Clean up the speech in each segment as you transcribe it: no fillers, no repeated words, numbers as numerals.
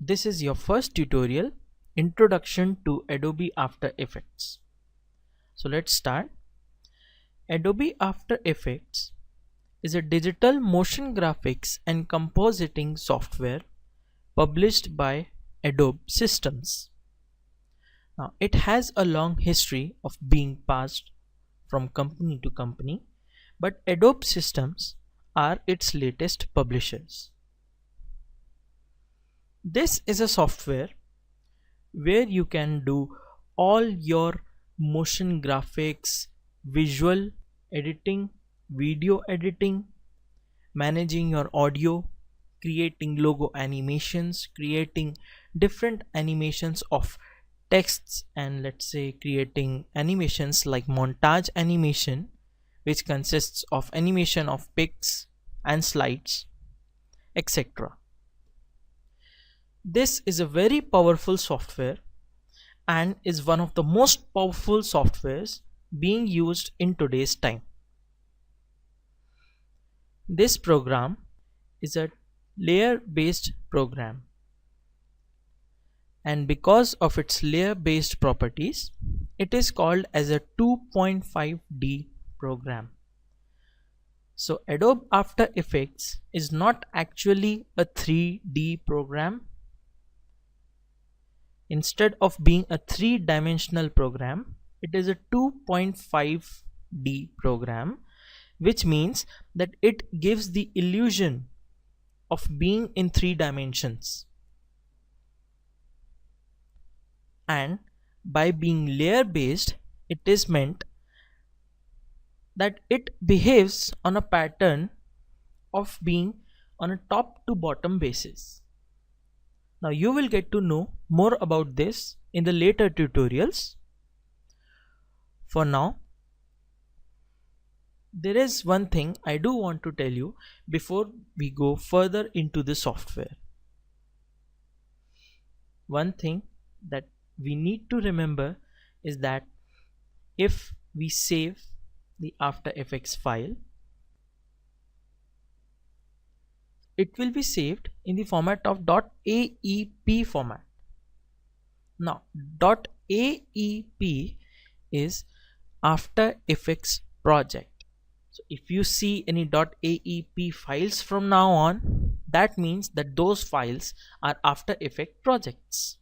This is your first tutorial, Introduction to Adobe After Effects. So let's start. Adobe After Effects is a digital motion graphics and compositing software published by Adobe Systems. Now, it has a long history of being passed from company to company, but Adobe Systems are its latest publishers. This is a software where you can do all your motion graphics, visual editing, video editing, managing your audio, creating logo animations, creating different animations of texts, and let's say creating animations like montage animation, which consists of animation of pics and slides, etc. This is a very powerful software and is one of the most powerful softwares being used in today's time. This program is a layer-based program, and because of its layer-based properties, it is called as a 2.5D program. So Adobe After Effects is not actually a 3D program. Instead of being a three-dimensional program, it is a 2.5D program, which means that it gives the illusion of being in 3 dimensions. And by being layer based, it is meant that it behaves on a pattern of being on a top to bottom basis. Now you will get to know more about this in the later tutorials. For now, there is one thing I do want to tell you before we go further into the software. One thing that we need to remember is that if we save the After Effects file, it will be saved in the format of .aep format. Now .aep is After Effects project. So if you see any .aep files from now on, that means that those files are After Effects projects.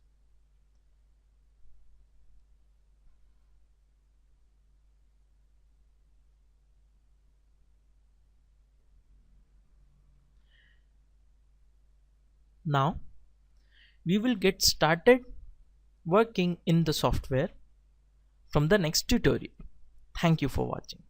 Now we will get started working in the software from the next tutorial. Thank you for watching.